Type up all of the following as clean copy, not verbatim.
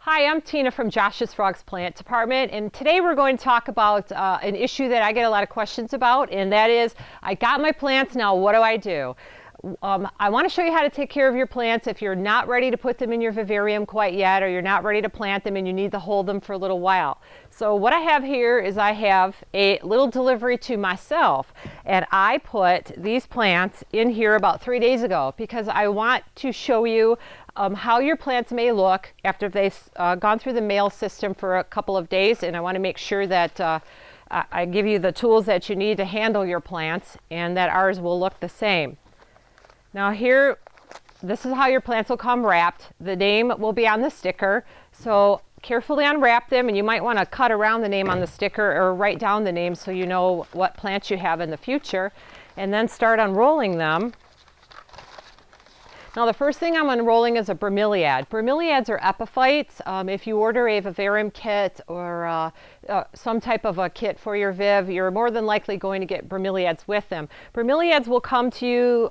Hi, I'm Tina from Josh's Frogs Plant Department, and today we're going to talk about an issue that I get a lot of questions about, and that is, I got my plants, now what do I do? I want to show you how to take care of your plants if you're not ready to put them in your vivarium quite yet, or you're not ready to plant them and you need to hold them for a little while. So what I have here is I have a little delivery to myself, and I put these plants in here about 3 days ago because I want to show you how your plants may look after they've gone through the mail system for a couple of days, and I want to make sure that I give you the tools that you need to handle your plants and that ours will look the same. Now here, this is how your plants will come wrapped. The name will be on the sticker, so carefully unwrap them, and you might want to cut around the name on the sticker or write down the name so you know what plants you have in the future, and then start unrolling them. Now the first thing I'm unrolling is a bromeliad. Bromeliads are epiphytes. If you order a vivarium kit or some type of a kit for your viv, you're more than likely going to get bromeliads with them. Bromeliads will come to you,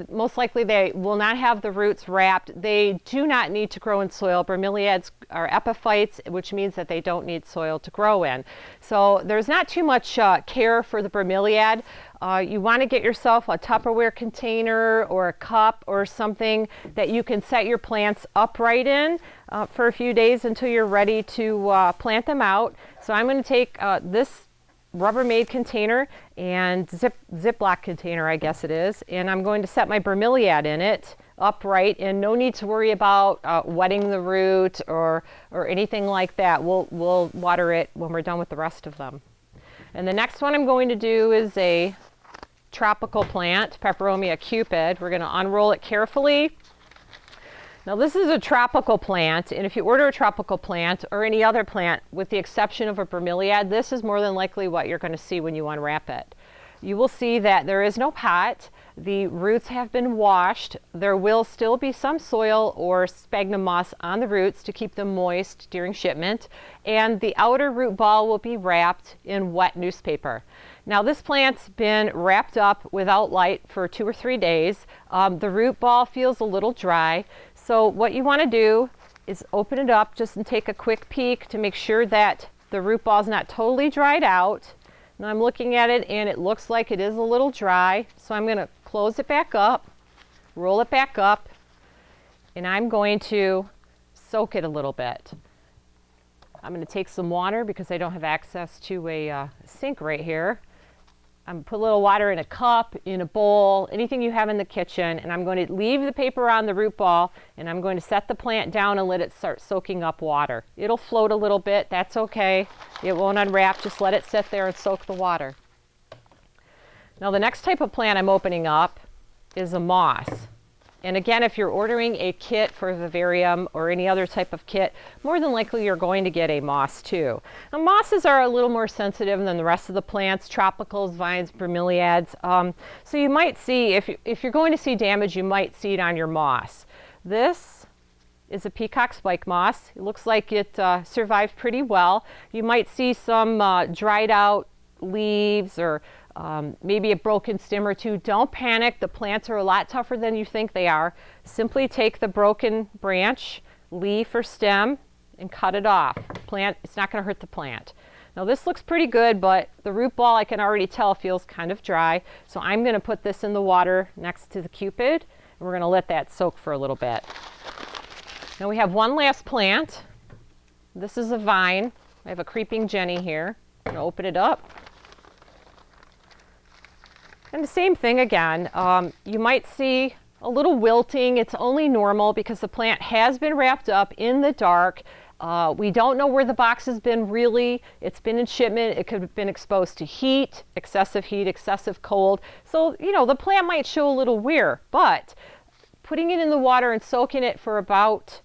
most likely they will not have the roots wrapped. They do not need to grow in soil. Bromeliads are epiphytes, which means that they don't need soil to grow in. So there's not too much care for the bromeliad. You want to get yourself a Tupperware container or a cup or something that you can set your plants upright in for a few days until you're ready to plant them out. So I'm going to take this Rubbermaid container and Ziploc container, I guess it is, and I'm going to set my bromeliad in it upright, and no need to worry about wetting the root or anything like that. We'll water it when we're done with the rest of them. And the next one I'm going to do is a tropical plant, Peperomia cupid. We're going to unroll it carefully. Now this is a tropical plant, and if you order a tropical plant or any other plant, with the exception of a bromeliad, this is more than likely what you're going to see when you unwrap it. You will see that there is no pot. The roots have been washed. There will still be some soil or sphagnum moss on the roots to keep them moist during shipment, and the outer root ball will be wrapped in wet newspaper. Now this plant's been wrapped up without light for 2 or 3 days. The root ball feels a little dry, so what you want to do is open it up just and take a quick peek to make sure that the root ball is not totally dried out. Now I'm looking at it and it looks like it is a little dry, so I'm going to close it back up, roll it back up, and I'm going to soak it a little bit. I'm going to take some water because I don't have access to a sink right here. I'm going to put a little water in a cup, in a bowl, anything you have in the kitchen, and I'm going to leave the paper on the root ball, and I'm going to set the plant down and let it start soaking up water. It'll float a little bit, that's okay. It won't unwrap, just let it sit there and soak the water. Now the next type of plant I'm opening up is a moss. And again, if you're ordering a kit for a vivarium or any other type of kit, more than likely you're going to get a moss too. Now mosses are a little more sensitive than the rest of the plants, tropicals, vines, bromeliads. So you might see, if you're going to see damage, you might see it on your moss. This is a peacock spike moss. It looks like it survived pretty well. You might see some dried out leaves or maybe a broken stem or two. Don't panic. The plants are a lot tougher than you think they are. Simply take the broken branch, leaf, or stem and cut it off. It's not going to hurt the plant. Now this looks pretty good, but the root ball, I can already tell, feels kind of dry. So I'm going to put this in the water next to the cupid, and we're going to let that soak for a little bit. Now we have one last plant. This is a vine. I have a creeping Jenny here. I'm going to open it up. And the same thing again, you might see a little wilting. It's only normal because the plant has been wrapped up in the dark. We don't know where the box has been really. It's been in shipment. It could have been exposed to heat, excessive cold. So, you know, the plant might show a little wear, but putting it in the water and soaking it for about,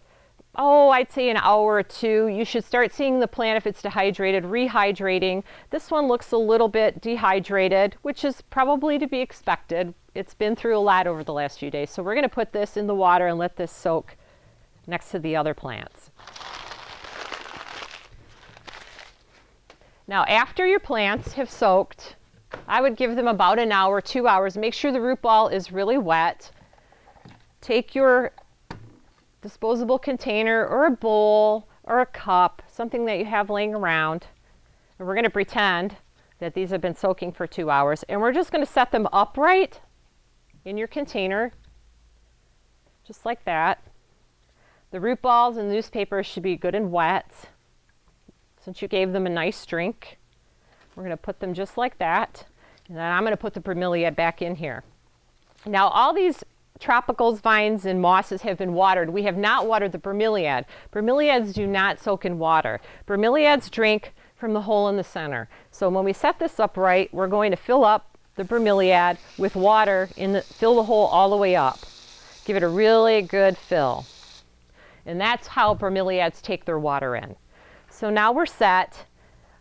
I'd say an hour or two, you should start seeing the plant if it's dehydrated, rehydrating. This one looks a little bit dehydrated, which is probably to be expected. It's been through a lot over the last few days. So we're going to put this in the water and let this soak next to the other plants. Now after your plants have soaked, I would give them about an hour, 2 hours. Make sure the root ball is really wet. Take your disposable container or a bowl or a cup, something that you have laying around. And we're going to pretend that these have been soaking for 2 hours, and we're just going to set them upright in your container, just like that. The root balls and newspaper should be good and wet. Since you gave them a nice drink, we're going to put them just like that. And then I'm going to put the bromeliad back in here. Now all these tropicals, vines, and mosses have been watered. We have not watered the bromeliad. Bromeliads do not soak in water. Bromeliads drink from the hole in the center. So when we set this up right, we're going to fill up the bromeliad with water, fill the hole all the way up. Give it a really good fill. And that's how bromeliads take their water in. So now we're set.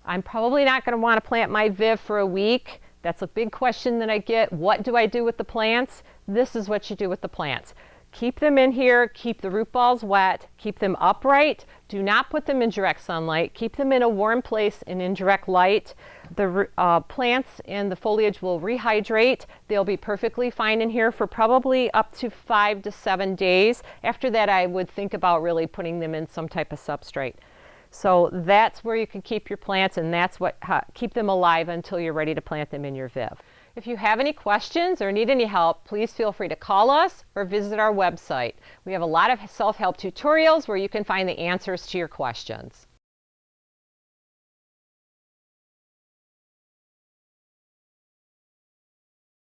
I'm probably not going to want to plant my Viv for a week. That's a big question that I get. What do I do with the plants? This is what you do with the plants. Keep them in here, keep the root balls wet, keep them upright. Do not put them in direct sunlight. Keep them in a warm place and in direct light. The plants and the foliage will rehydrate. They'll be perfectly fine in here for probably up to 5 to 7 days. After that, I would think about really putting them in some type of substrate. So that's where you can keep your plants, and that's what keep them alive until you're ready to plant them in your Viv. If you have any questions or need any help, please feel free to call us or visit our website. We have a lot of self-help tutorials where you can find the answers to your questions.